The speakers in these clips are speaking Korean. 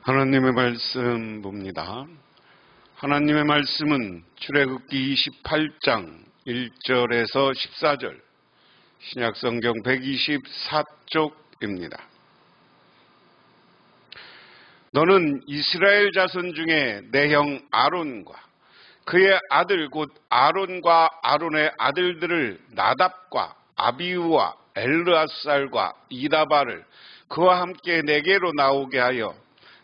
하나님의 말씀 봅니다. 하나님의 말씀은 출애굽기 28장 1절에서 14절, 신약성경 124쪽입니다. 너는 이스라엘 자손 중에 내 형 아론과 그의 아들 곧 아론과 아론의 아들들을 나답과 아비후와 엘르앗살과 이다바를 그와 함께 내게로 나오게 하여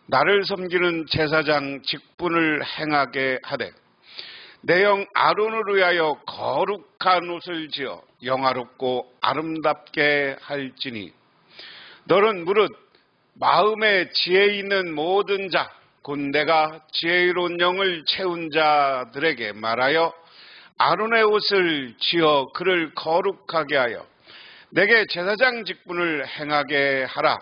나를 섬기는 제사장 직분을 행하게 하되 내 형 아론을 위하여 거룩한 옷을 지어 영화롭고 아름답게 할지니 너는 무릇 마음에 지혜 있는 모든 자 곧 내가 지혜로운 영을 채운 자들에게 말하여 아론의 옷을 지어 그를 거룩하게 하여 내게 제사장 직분을 행하게 하라.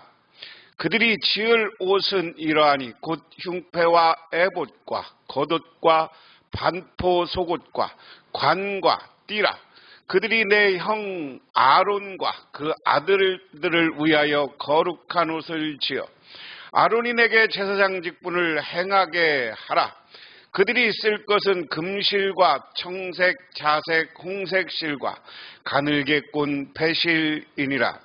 그들이 지을 옷은 이러하니 곧 흉패와 에봇과 겉옷과 반포 속옷과 관과 띠라. 그들이 내 형 아론과 그 아들들을 위하여 거룩한 옷을 지어 아론이 내게 제사장 직분을 행하게 하라. 그들이 쓸 것은 금실과 청색, 자색, 홍색 실과 가늘게 꼰 배실이니라.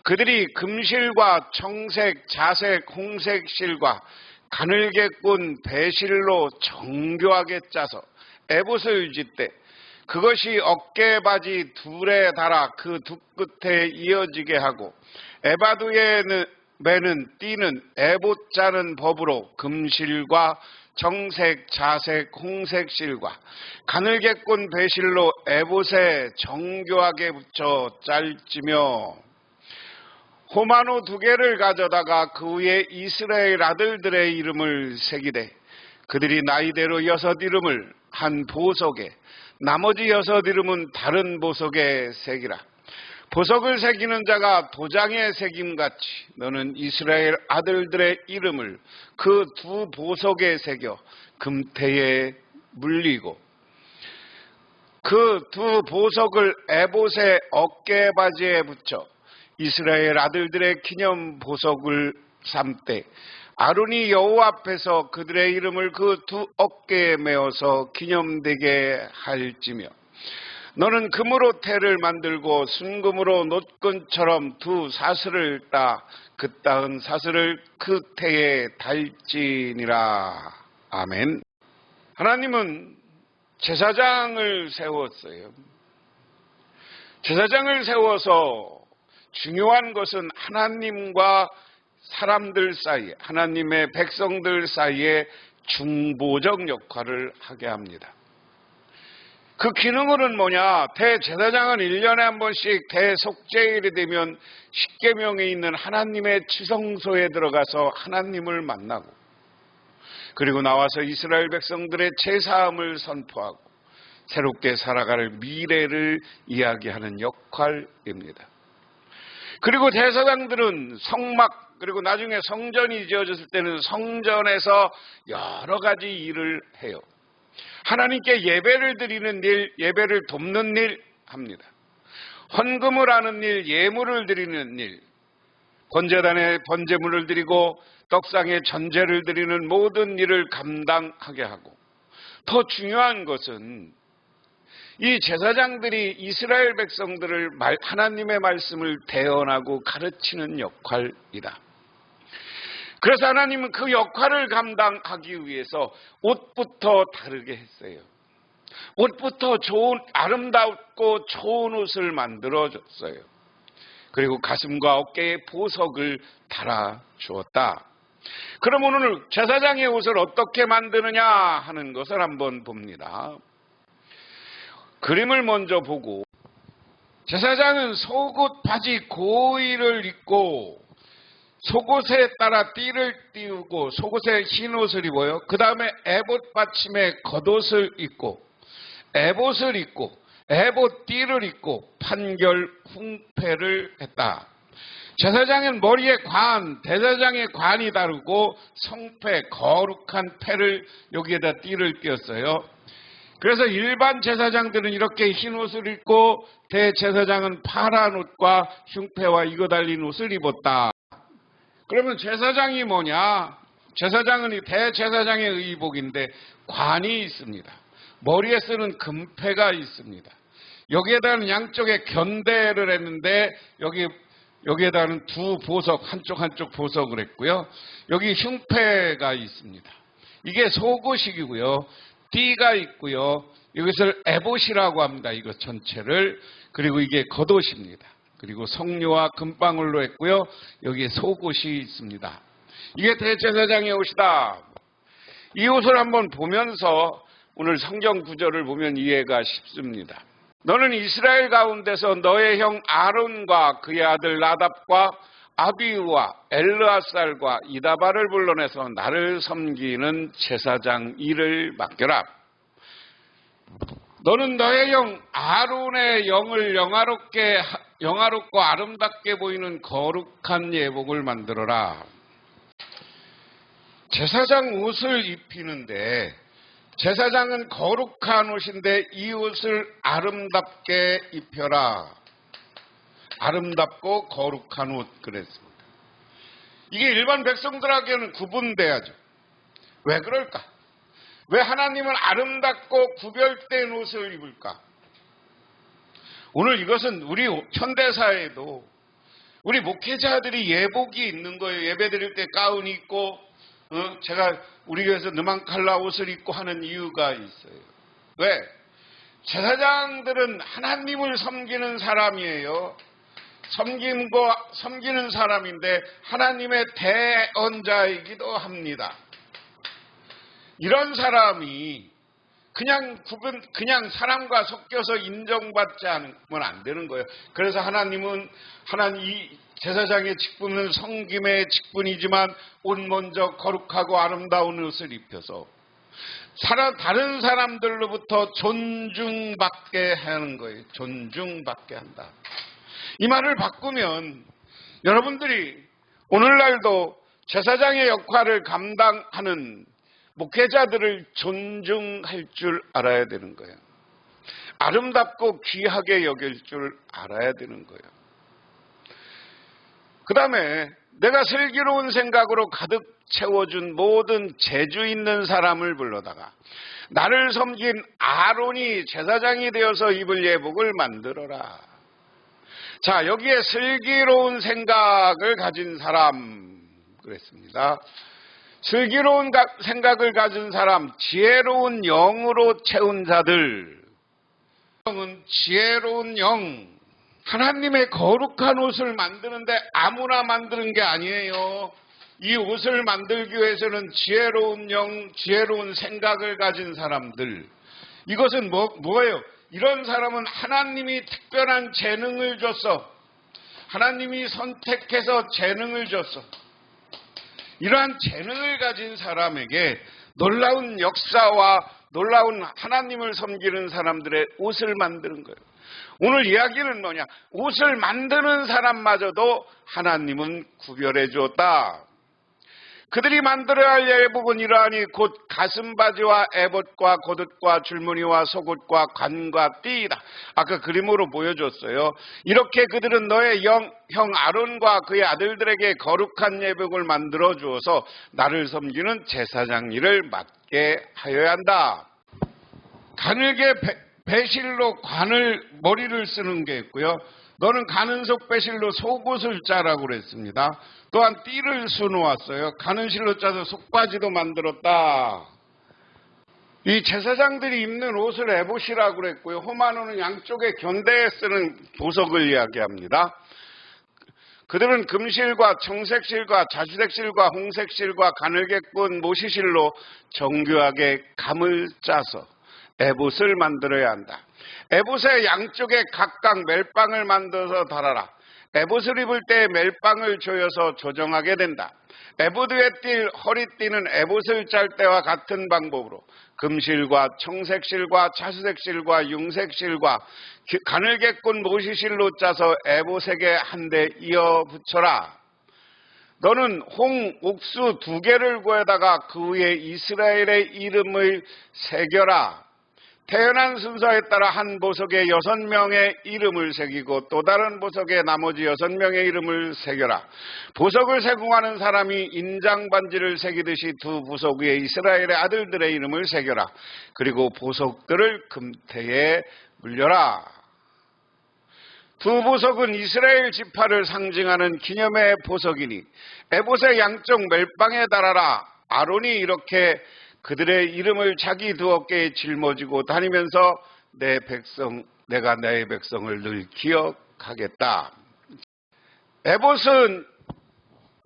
그들이 금실과 청색, 자색, 홍색 실과 가늘게 꼰 배실로 정교하게 짜서 에봇을 짓되 그것이 어깨바지 둘에 달아 그 두 끝에 이어지게 하고 에바두에 매는 띠는 에봇 짜는 법으로 금실과 청색, 자색, 홍색 실과 가늘게 꼰 배실로 에봇에 정교하게 붙여 짤지며 호마노 2개를 가져다가 그 위에 이스라엘 아들들의 이름을 새기되 그들이 나이대로 6 이름을 한 보석에 나머지 6 이름은 다른 보석에 새기라. 보석을 새기는 자가 도장에 새김같이 너는 이스라엘 아들들의 이름을 그 2 보석에 새겨 금태에 물리고 그 2 보석을 에봇의 어깨바지에 붙여 이스라엘 아들들의 기념 보석을 삼되 아론이 여호와 앞에서 그들의 이름을 그 2 어깨에 메어서 기념되게 할지며 너는 금으로 태를 만들고 순금으로 놋근처럼 2 사슬을 따 그 따은 사슬을 그 태에 달지니라. 아멘. 하나님은 제사장을 세웠어요. 제사장을 세워서 중요한 것은 하나님과 사람들 사이에, 하나님의 백성들 사이에 중보적 역할을 하게 합니다. 그 기능은 뭐냐? 대제사장은 1년에 한 번씩 대속죄일이 되면 십계명에 있는 하나님의 지성소에 들어가서 하나님을 만나고 그리고 나와서 이스라엘 백성들의 제사함을 선포하고 새롭게 살아갈 미래를 이야기하는 역할입니다. 그리고 대제사장들은 성막 그리고 나중에 성전이 지어졌을 때는 성전에서 여러 가지 일을 해요. 하나님께 예배를 드리는 일, 예배를 돕는 일 합니다. 헌금을 하는 일, 예물을 드리는 일, 번제단에 번제물을 드리고 떡상에 전제를 드리는 모든 일을 감당하게 하고 더 중요한 것은 이 제사장들이 이스라엘 백성들을 하나님의 말씀을 대언하고 가르치는 역할이다. 그래서 하나님은 그 역할을 감당하기 위해서 옷부터 다르게 했어요. 옷부터 아름답고 좋은 옷을 만들어줬어요. 그리고 가슴과 어깨에 보석을 달아주었다. 그럼 오늘 제사장의 옷을 어떻게 만드느냐 하는 것을 한번 봅니다. 그림을 먼저 보고 제사장은 속옷 바지 고이를 입고 속옷에 따라 띠를 띄우고 속옷에 흰 옷을 입어요. 그 다음에 에봇 받침에 겉옷을 입고 에봇을 입고 에봇 띠를 입고 판결 흉패를 했다. 제사장은 머리에 대제사장의 관이 다르고 성패, 거룩한 패를 여기에다 띠를 띄었어요. 그래서 일반 제사장들은 이렇게 흰 옷을 입고 대제사장은 파란 옷과 흉패와 이거 달린 옷을 입었다. 그러면 제사장이 뭐냐? 제사장은 이 대제사장의 의복인데 관이 있습니다. 머리에 쓰는 금패가 있습니다. 여기에다는 양쪽에 견대를 했는데 여기에다는 두 보석, 한쪽 보석을 했고요. 여기 흉패가 있습니다. 이게 속옷이고요. 띠가 있고요. 이것을 에봇이라고 합니다. 이것 전체를. 그리고 이게 겉옷입니다. 그리고 성류와 금방울로 했고요. 여기에 속옷이 있습니다. 이게 대제사장의 옷이다. 이 옷을 한번 보면서 오늘 성경 구절을 보면 이해가 쉽습니다. 너는 이스라엘 가운데서 너의 형 아론과 그의 아들 나답과 아비우와 엘르아살과 이다바를 불러내서 나를 섬기는 제사장 일을 맡겨라. 너는 너의 영 아론의 영을 영화롭고 아름답게 보이는 거룩한 예복을 만들어라. 제사장 옷을 입히는데 제사장은 거룩한 옷인데 이 옷을 아름답게 입혀라. 아름답고 거룩한 옷 그랬습니다. 이게 일반 백성들에게는 구분돼야죠. 왜 그럴까? 왜 하나님은 아름답고 구별된 옷을 입을까? 오늘 이것은 우리 현대사회에도 우리 목회자들이 예복이 있는 거예요. 예배 드릴 때 가운이 있고 제가 우리 교회에서 느만칼라 옷을 입고 하는 이유가 있어요. 왜? 제사장들은 하나님을 섬기는 사람이에요. 섬기는 사람인데 하나님의 대언자이기도 합니다. 이런 사람이 그냥 사람과 섞여서 인정받지 않으면 안 되는 거예요. 그래서 하나님은 이 제사장의 직분은 섬김의 직분이지만 옷 먼저 거룩하고 아름다운 옷을 입혀서 다른 사람들로부터 존중받게 하는 거예요. 존중받게 한다. 이 말을 바꾸면 여러분들이 오늘날도 제사장의 역할을 감당하는 목회자들을 존중할 줄 알아야 되는 거예요. 아름답고 귀하게 여길 줄 알아야 되는 거예요. 그 다음에 내가 슬기로운 생각으로 가득 채워준 모든 재주 있는 사람을 불러다가 나를 섬긴 아론이 제사장이 되어서 입을 예복을 만들어라. 자, 여기에 슬기로운 생각을 가진 사람 그랬습니다. 슬기로운 생각을 가진 사람, 지혜로운 영으로 채운 자들. 영은 지혜로운 영. 하나님의 거룩한 옷을 만드는데 아무나 만드는 게 아니에요. 이 옷을 만들기 위해서는 지혜로운 영, 지혜로운 생각을 가진 사람들. 이것은 뭐예요? 이런 사람은 하나님이 특별한 재능을 줬어. 하나님이 선택해서 재능을 줬어. 이러한 재능을 가진 사람에게 놀라운 역사와 놀라운 하나님을 섬기는 사람들의 옷을 만드는 거예요. 오늘 이야기는 뭐냐? 옷을 만드는 사람마저도 하나님은 구별해 주었다. 그들이 만들어야 할 예복은 이러하니 곧 가슴바지와 에봇과 겉옷과 줄무늬와 속옷과 관과 띠이다. 아까 그림으로 보여줬어요. 이렇게 그들은 너의 형 아론과 그의 아들들에게 거룩한 예복을 만들어 주어서 나를 섬기는 제사장 일을 맡게 하여야 한다. 가늘게 배실로 머리를 쓰는 게 있고요. 너는 가는 속 배실로 속옷을 짜라고 그랬습니다. 또한 띠를 수놓았어요. 가는 실로 짜서 속바지도 만들었다. 이 제사장들이 입는 옷을 에봇이라고 그랬고요. 호마노는 양쪽에 견대에 쓰는 보석을 이야기합니다. 그들은 금실과 청색실과 자주색실과 홍색실과 가늘게꾼 모시실로 정교하게 감을 짜서 에봇을 만들어야 한다. 에봇의 양쪽에 각각 멜빵을 만들어서 달아라. 에봇을 입을 때 멜빵을 조여서 조정하게 된다. 에봇 위에 띌 허리띠는 에봇을 짤 때와 같은 방법으로 금실과 청색실과 자수색실과 융색실과 가늘게꾼 모시실로 짜서 에봇에게 한 대 이어 붙여라. 너는 옥수 2개를 구해다가 그 위에 이스라엘의 이름을 새겨라. 태어난 순서에 따라 한 보석에 6명의 이름을 새기고 또 다른 보석에 나머지 6명의 이름을 새겨라. 보석을 세공하는 사람이 인장 반지를 새기듯이 두 보석 위에 이스라엘의 아들들의 이름을 새겨라. 그리고 보석들을 금태에 물려라. 두 보석은 이스라엘 지파를 상징하는 기념의 보석이니 에봇의 양쪽 멜빵에 달아라. 아론이 이렇게 그들의 이름을 자기 두 어깨에 짊어지고 다니면서 내가 내 백성을 늘 기억하겠다. 에봇은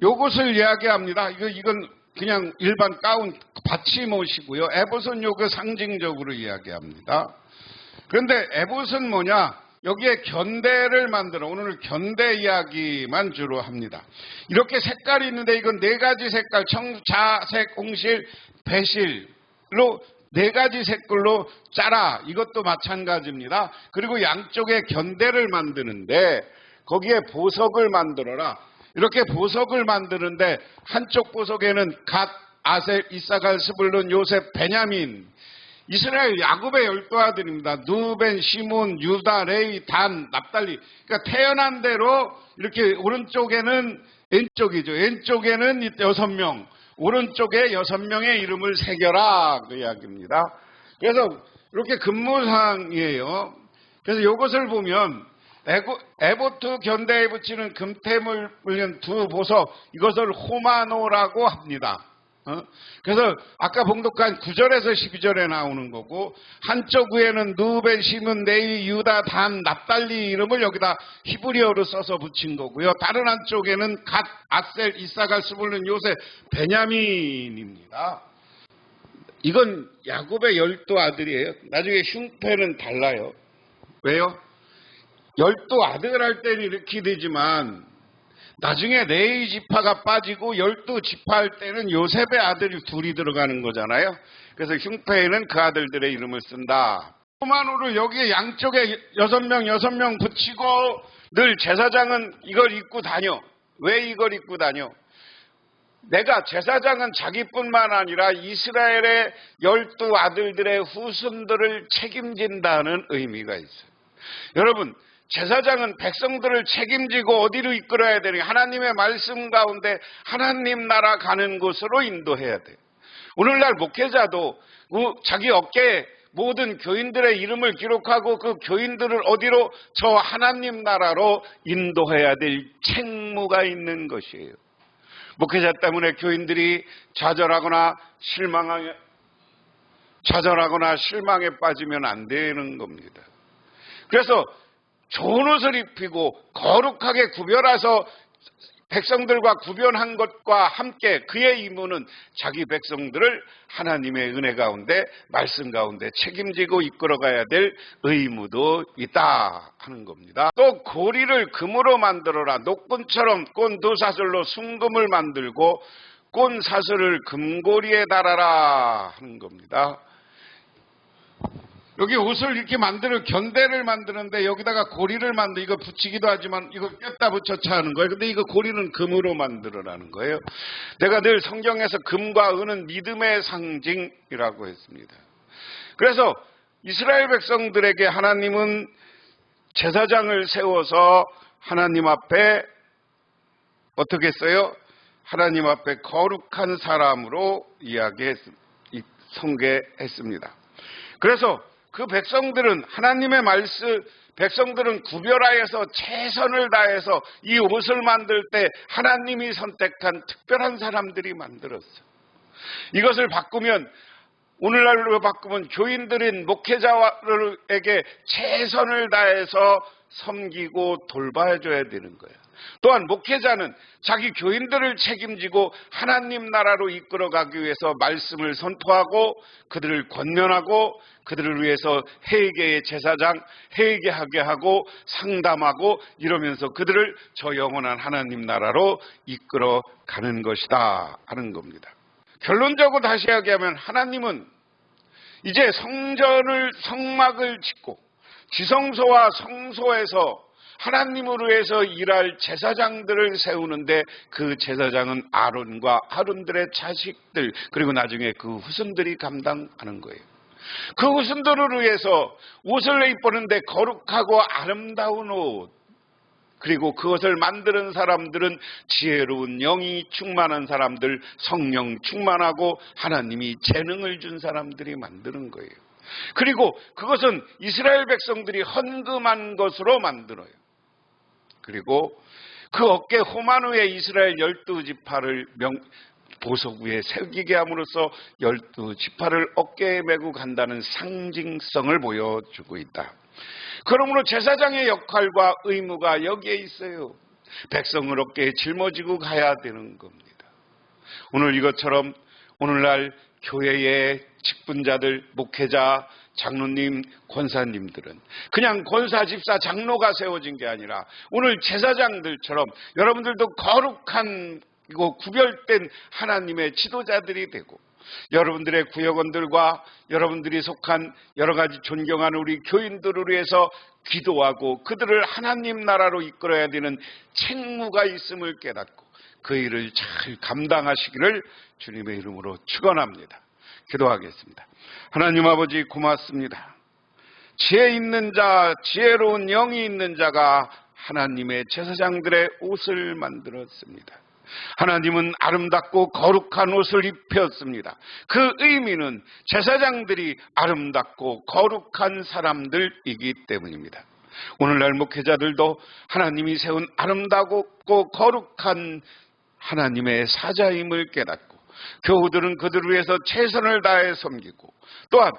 요것을 이야기합니다. 이건 그냥 일반 가운 받침옷이고요. 에봇은 요거 상징적으로 이야기합니다. 그런데 에봇은 뭐냐? 여기에 견대를 만들어 오늘 견대 이야기만 주로 합니다. 이렇게 색깔이 있는데 이건 4가지 색깔 청자색, 홍실, 배실로 4가지 색깔로 짜라. 이것도 마찬가지입니다. 그리고 양쪽에 견대를 만드는데 거기에 보석을 만들어라. 이렇게 보석을 만드는데 한쪽 보석에는 갓, 아셀, 이사갈, 스불론, 요셉, 베냐민 이스라엘 야곱의 12아들입니다. 누벤, 시몬, 유다, 레위, 단, 납달리. 그러니까 태어난 대로 이렇게 오른쪽에는 왼쪽이죠. 왼쪽에는 6명, 오른쪽에 6명의 이름을 새겨라. 그 이야기입니다. 그래서 이렇게 근무상이에요. 그래서 이것을 보면 에봇 견대에 붙이는 금템을 물린 두 보석, 이것을 호마노라고 합니다. 그래서 아까 봉독한 9절에서 12절에 나오는 거고 한쪽 위에는 누벤, 시몬, 레위, 유다, 단, 납달리 이름을 여기다 히브리어로 써서 붙인 거고요. 다른 한쪽에는 갓, 아셀, 이사갈, 스불론, 요셉, 베냐민입니다. 이건 야곱의 12아들이에요. 나중에 흉패는 달라요. 왜요? 12아들 할 때는 이렇게 되지만 나중에 레위 지파가 빠지고 12지파 할 때는 요셉의 아들이 둘이 들어가는 거잖아요. 그래서 흉패에는 그 아들들의 이름을 쓴다. 호마노를 여기에 양쪽에 6명 붙이고 늘 제사장은 이걸 입고 다녀. 왜 이걸 입고 다녀? 제사장은 자기뿐만 아니라 이스라엘의 12아들들의 후손들을 책임진다는 의미가 있어요. 여러분, 제사장은 백성들을 책임지고 어디로 이끌어야 되니 하나님의 말씀 가운데 하나님 나라 가는 곳으로 인도해야 돼요. 오늘날 목회자도 자기 어깨에 모든 교인들의 이름을 기록하고 그 교인들을 어디로 저 하나님 나라로 인도해야 될 책무가 있는 것이에요. 목회자 때문에 교인들이 좌절하거나 실망에 빠지면 안 되는 겁니다. 그래서 좋은 옷을 입히고 거룩하게 구별해서 백성들과 구별한 것과 함께 그의 임무는 자기 백성들을 하나님의 은혜 가운데 말씀 가운데 책임지고 이끌어가야 될 의무도 있다 하는 겁니다. 또 고리를 금으로 만들어라. 녹분처럼 꼰 두 사슬로 순금을 만들고 꼰 사슬을 금고리에 달아라 하는 겁니다. 여기 옷을 이렇게 견대를 만드는데 여기다가 고리를 이거 붙이기도 하지만 이거 꼈다 붙여차 하는 거예요. 근데 이거 고리는 금으로 만들어라는 거예요. 내가 늘 성경에서 금과 은은 믿음의 상징이라고 했습니다. 그래서 이스라엘 백성들에게 하나님은 제사장을 세워서 하나님 앞에 어떻게 했어요? 하나님 앞에 거룩한 사람으로 성계했습니다. 그래서 그 백성들은 하나님의 말씀, 백성들은 구별하여서 최선을 다해서 이 옷을 만들 때 하나님이 선택한 특별한 사람들이 만들었어요. 이것을 바꾸면 오늘날로 바꾸면 교인들인 목회자에게 최선을 다해서 섬기고 돌봐줘야 되는 거예요. 또한 목회자는 자기 교인들을 책임지고 하나님 나라로 이끌어가기 위해서 말씀을 선포하고 그들을 권면하고 그들을 위해서 회개의 제사장, 회개하게 하고 상담하고 이러면서 그들을 저 영원한 하나님 나라로 이끌어가는 것이다 하는 겁니다. 결론적으로 다시 이야기하면 하나님은 이제 성막을 짓고 지성소와 성소에서 하나님을 위해서 일할 제사장들을 세우는데 그 제사장은 아론과 아론들의 자식들 그리고 나중에 그 후손들이 감당하는 거예요. 그 후순들을 위해서 옷을 입었는데 거룩하고 아름다운 옷, 그리고 그것을 만드는 사람들은 지혜로운 영이 충만한 사람들, 성령 충만하고 하나님이 재능을 준 사람들이 만드는 거예요. 그리고 그것은 이스라엘 백성들이 헌금한 것으로 만들어요. 그리고 그 어깨 호만 위에 이스라엘 12지파를 보석 위에 새기게 함으로써 12지파를 어깨에 메고 간다는 상징성을 보여주고 있다. 그러므로 제사장의 역할과 의무가 여기에 있어요. 백성을 어깨에 짊어지고 가야 되는 겁니다. 오늘 이것처럼 오늘날 교회의 직분자들, 목회자, 장로님, 권사님들은 그냥 권사, 집사, 장로가 세워진 게 아니라 오늘 제사장들처럼 여러분들도 거룩한 구별된 하나님의 지도자들이 되고, 여러분들의 구역원들과 여러분들이 속한 여러 가지 존경하는 우리 교인들을 위해서 기도하고 그들을 하나님 나라로 이끌어야 되는 책무가 있음을 깨닫고 그 일을 잘 감당하시기를 주님의 이름으로 축원합니다. 기도하겠습니다. 하나님 아버지, 고맙습니다. 지혜 있는 자, 지혜로운 영이 있는 자가 하나님의 제사장들의 옷을 만들었습니다. 하나님은 아름답고 거룩한 옷을 입혔습니다. 그 의미는 제사장들이 아름답고 거룩한 사람들이기 때문입니다. 오늘날 목회자들도 하나님이 세운 아름답고 거룩한 하나님의 사자임을 깨닫고, 교우들은 그들을 위해서 최선을 다해 섬기고, 또한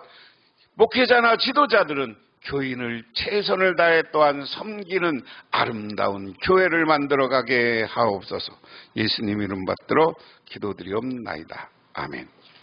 목회자나 지도자들은 교인을 최선을 다해 또한 섬기는 아름다운 교회를 만들어가게 하옵소서. 예수님 이름 받들어 기도드리옵나이다. 아멘.